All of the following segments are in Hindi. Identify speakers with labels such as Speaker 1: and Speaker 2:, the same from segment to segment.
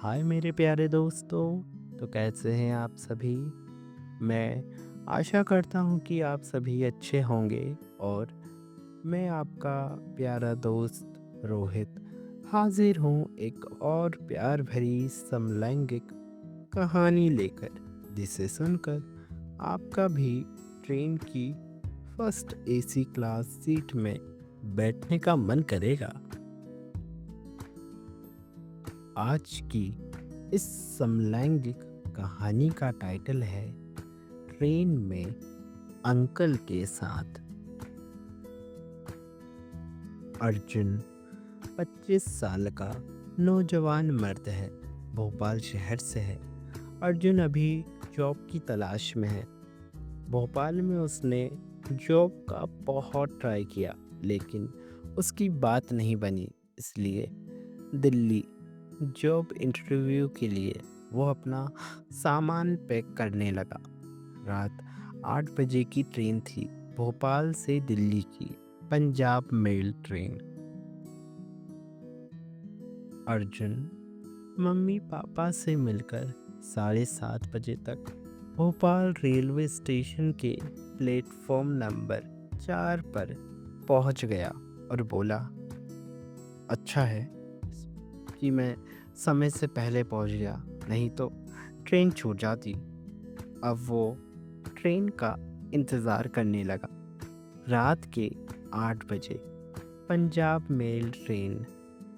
Speaker 1: हाय मेरे प्यारे दोस्तों। तो कैसे हैं आप सभी? मैं आशा करता हूँ कि आप सभी अच्छे होंगे। और मैं आपका प्यारा दोस्त रोहित हाजिर हूँ एक और प्यार भरी समलैंगिक कहानी लेकर, जिसे सुनकर आपका भी ट्रेन की फर्स्ट एसी क्लास सीट में बैठने का मन करेगा। आज की इस समलैंगिक कहानी का टाइटल है ट्रेन में अंकल के साथ। अर्जुन 25 साल का नौजवान मर्द है। भोपाल शहर से है। अर्जुन अभी जॉब की तलाश में है। भोपाल में उसने जॉब का बहुत ट्राई किया, लेकिन उसकी बात नहीं बनी। इसलिए दिल्ली जॉब इंटरव्यू के लिए वो अपना सामान पैक करने लगा। रात 8 बजे की ट्रेन थी, भोपाल से दिल्ली की Punjab mail train. Arjun mummy papa से मिलकर 7:30 बजे तक भोपाल रेलवे स्टेशन के प्लेटफॉर्म नंबर 4 पर पहुंच गया और बोला, अच्छा है कि मैं समय से पहले पहुंच गया, नहीं तो ट्रेन छूट जाती। अब वो ट्रेन का इंतज़ार करने लगा। रात के 8 बजे Punjab mail train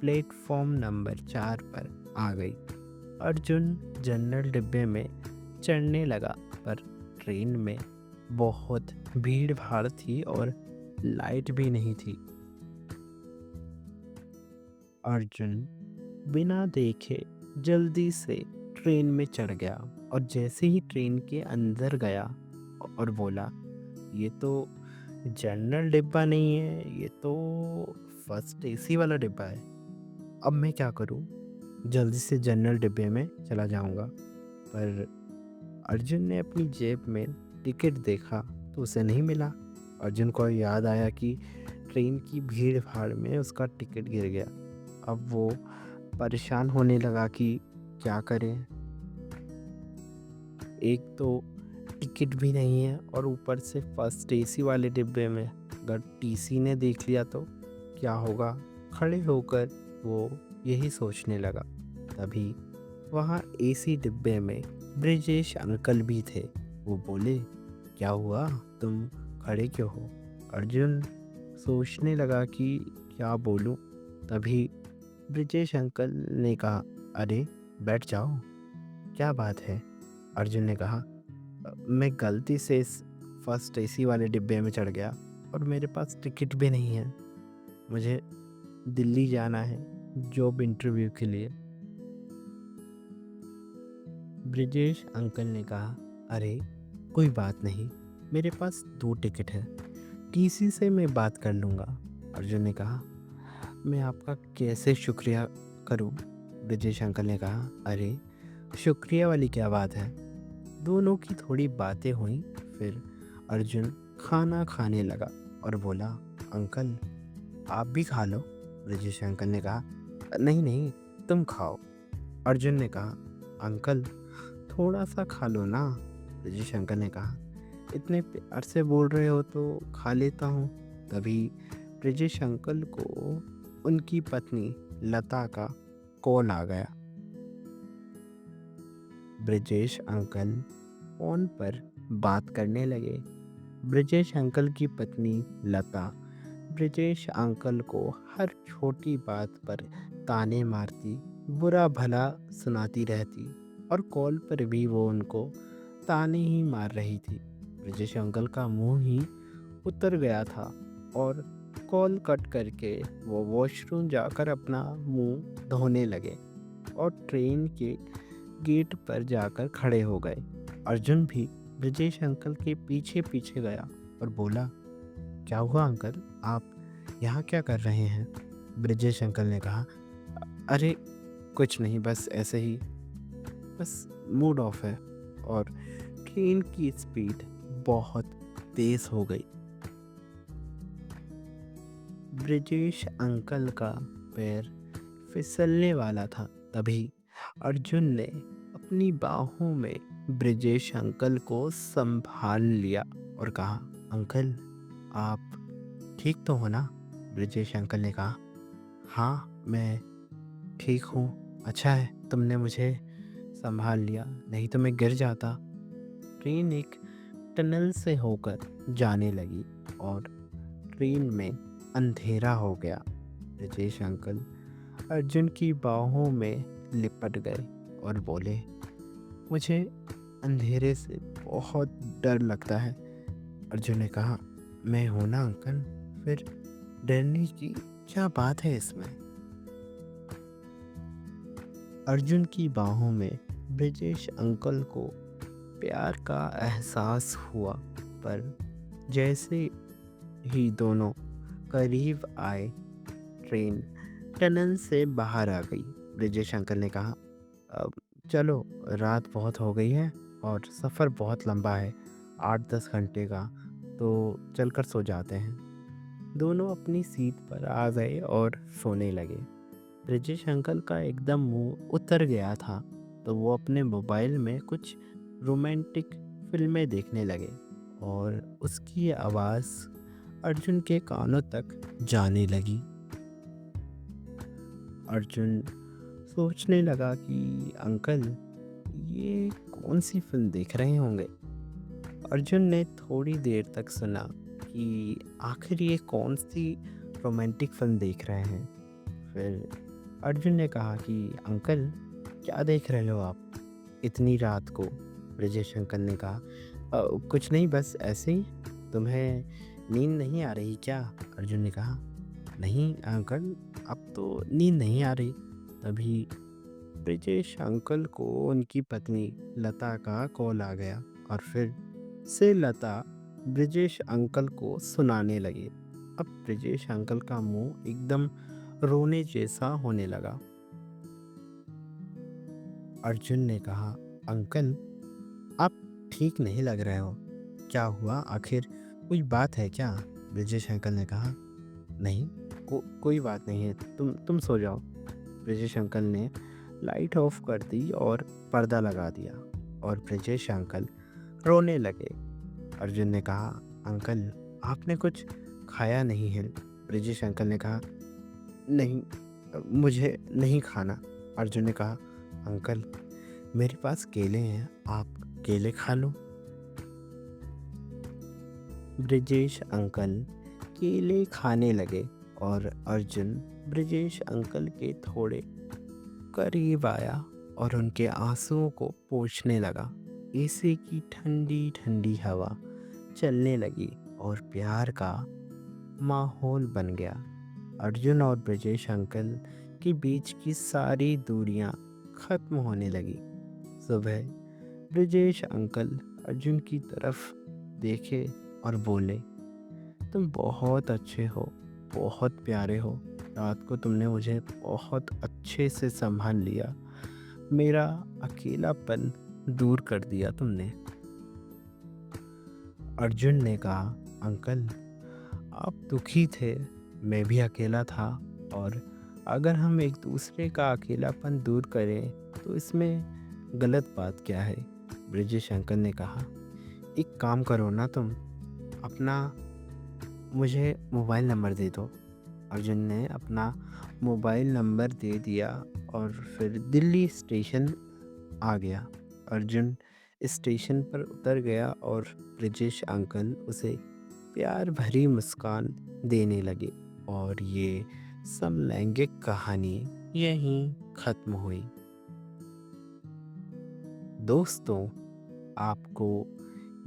Speaker 1: platform number 4 पर आ गई। अर्जुन जनरल डिब्बे में चढ़ने लगा, पर ट्रेन में बहुत भीड़ भाड़ थी और लाइट भी नहीं थी। अर्जुन बिना देखे जल्दी से ट्रेन में चढ़ गया और जैसे ही ट्रेन के अंदर गया और बोला, ये तो जनरल डिब्बा नहीं है, ये तो फर्स्ट एसी वाला डिब्बा है। अब मैं क्या करूं? जल्दी से जनरल डिब्बे में चला जाऊंगा। पर अर्जुन ने अपनी जेब में टिकट देखा तो उसे नहीं मिला। अर्जुन को याद आया कि ट्रेन की भीड़ भाड़ में उसका टिकट गिर गया। अब वो परेशान होने लगा कि क्या करें। एक तो टिकट भी नहीं है और ऊपर से फर्स्ट एसी वाले डिब्बे में, अगर टीसी ने देख लिया तो क्या होगा। खड़े होकर वो यही सोचने लगा। तभी वहाँ एसी डिब्बे में ब्रिजेश अंकल भी थे। वो बोले, क्या हुआ, तुम खड़े क्यों हो? अर्जुन सोचने लगा कि क्या बोलूं। तभी ब्रिजेश अंकल ने कहा, अरे बैठ जाओ, क्या बात है? अर्जुन ने कहा, मैं गलती से इस फर्स्ट एसी वाले डिब्बे में चढ़ गया और मेरे पास टिकट भी नहीं है। मुझे दिल्ली जाना है जॉब इंटरव्यू के लिए। ब्रिजेश अंकल ने कहा, अरे कोई बात नहीं, मेरे पास 2 टिकट है, टीसी से मैं बात कर लूँगा। अर्जुन ने कहा, मैं आपका कैसे शुक्रिया करूं? ब्रिजेश अंकल ने कहा, अरे शुक्रिया वाली क्या बात है। दोनों की थोड़ी बातें हुई। फिर अर्जुन खाना खाने लगा और बोला, अंकल आप भी खा लो। ब्रिजेश अंकल ने कहा, नहीं नहीं, तुम खाओ। अर्जुन ने कहा, अंकल थोड़ा सा खा लो ना। ब्रिजेश अंकल ने कहा, इतने प्यार से बोल रहे हो तो खा लेता हूँ। तभी ब्रिजेश अंकल को उनकी पत्नी लता का कॉल आ गया। ब्रिजेश अंकल फोन पर बात करने लगे। ब्रिजेश अंकल की पत्नी लता ब्रिजेश अंकल को हर छोटी बात पर ताने मारती, बुरा भला सुनाती रहती और कॉल पर भी वो उनको ताने ही मार रही थी। ब्रिजेश अंकल का मुंह ही उतर गया था और कॉल कट करके वो वॉशरूम जाकर अपना मुंह धोने लगे और ट्रेन के गेट पर जाकर खड़े हो गए। अर्जुन भी ब्रिजेश अंकल के पीछे पीछे गया और बोला, क्या हुआ अंकल, आप यहाँ क्या कर रहे हैं? ब्रिजेश अंकल ने कहा, अरे कुछ नहीं, बस ऐसे ही, बस मूड ऑफ है। और ट्रेन की स्पीड बहुत तेज हो गई। ब्रिजेश अंकल का पैर फिसलने वाला था। तभी अर्जुन ने अपनी बाहों में ब्रिजेश अंकल को संभाल लिया और कहा, अंकल आप ठीक तो हो ना? ब्रिजेश अंकल ने कहा, हाँ मैं ठीक हूँ। अच्छा है तुमने मुझे संभाल लिया, नहीं तो मैं गिर जाता। ट्रेन एक टनल से होकर जाने लगी और ट्रेन में अंधेरा हो गया। ब्रिजेश अंकल अर्जुन की बाहों में लिपट गए और बोले, मुझे अंधेरे से बहुत डर लगता है। अर्जुन ने कहा, मैं हूं ना अंकल, फिर डरने की क्या बात है इसमें? अर्जुन की बाहों में ब्रिजेश अंकल को प्यार का एहसास हुआ, पर जैसे ही दोनों करीब आए ट्रेन टनल से बाहर आ गई। ब्रिजेश अंकल ने कहा, अब चलो, रात बहुत हो गई है और सफ़र बहुत लंबा है, 8-10 घंटे का, तो चलकर सो जाते हैं। दोनों अपनी सीट पर आ गए और सोने लगे। ब्रिजेश अंकल का एकदम मुंह उतर गया था, तो वो अपने मोबाइल में कुछ रोमांटिक फिल्में देखने लगे और उसकी आवाज़ अर्जुन के कानों तक जाने लगी। अर्जुन सोचने लगा कि अंकल ये कौन सी फिल्म देख रहे होंगे। अर्जुन ने थोड़ी देर तक सुना कि आखिर ये कौन सी रोमांटिक फिल्म देख रहे हैं। फिर अर्जुन ने कहा कि अंकल क्या देख रहे हो आप इतनी रात को? ब्रिजेश अंकल ने कहा, कुछ नहीं, बस ऐसे ही। तुम्हें नींद नहीं आ रही क्या?" अर्जुन ने कहा, नहीं अंकल, अब तो नींद नहीं आ रही। तभी ब्रिजेश अंकल को उनकी पत्नी लता का कॉल आ गया और फिर से लता ब्रिजेश अंकल को सुनाने लगे। अब ब्रिजेश अंकल का मुंह एकदम रोने जैसा होने लगा। अर्जुन ने कहा, अंकल आप ठीक नहीं लग रहे हो, क्या हुआ? आखिर कोई बात है क्या? ब्रिजेश अंकल ने कहा, नहीं, कोई बात नहीं है, तुम सो जाओ। ब्रिजेश अंकल ने लाइट ऑफ कर दी और पर्दा लगा दिया और ब्रिजेश अंकल रोने लगे। अर्जुन ने कहा, अंकल आपने कुछ खाया नहीं है? ब्रिजेश अंकल ने कहा, नहीं, मुझे नहीं खाना। अर्जुन ने कहा, अंकल मेरे पास केले हैं, आप केले खा लो। ब्रिजेश अंकल केले खाने लगे और अर्जुन ब्रिजेश अंकल के थोड़े करीब आया और उनके आंसुओं को पोंछने लगा। एसी की ठंडी ठंडी हवा चलने लगी और प्यार का माहौल बन गया। अर्जुन और ब्रिजेश अंकल के बीच की सारी दूरियां खत्म होने लगी। सुबह ब्रिजेश अंकल अर्जुन की तरफ देखे और बोले, तुम बहुत अच्छे हो, बहुत प्यारे हो। रात को तुमने मुझे बहुत अच्छे से संभाल लिया, मेरा अकेलापन दूर कर दिया तुमने। अर्जुन ने कहा, अंकल आप दुखी थे, मैं भी अकेला था, और अगर हम एक दूसरे का अकेलापन दूर करें तो इसमें गलत बात क्या है? ब्रिजेश अंकल ने कहा, एक काम करो ना तुम, अपना मुझे मोबाइल नंबर दे दो। अर्जुन ने अपना मोबाइल नंबर दे दिया और फिर दिल्ली स्टेशन आ गया। अर्जुन स्टेशन पर उतर गया और ब्रिजेश अंकल उसे प्यार भरी मुस्कान देने लगे और ये समलैंगिक कहानी यहीं खत्म हुई। दोस्तों, आपको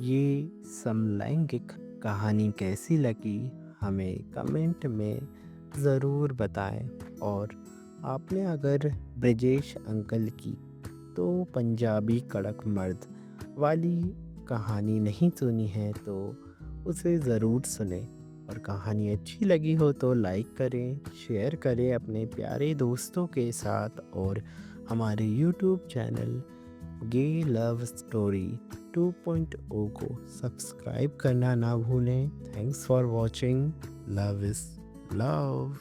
Speaker 1: ये समलैंगिक कहानी कैसी लगी हमें कमेंट में ज़रूर बताएं, और आपने अगर ब्रिजेश अंकल की तो पंजाबी कड़क मर्द वाली कहानी नहीं सुनी है तो उसे ज़रूर सुने, और कहानी अच्छी लगी हो तो लाइक करें, शेयर करें अपने प्यारे दोस्तों के साथ, और हमारे यूट्यूब चैनल गे लव स्टोरी 2.0 को सब्सक्राइब करना ना भूलें। Thanks for watching. Love is love.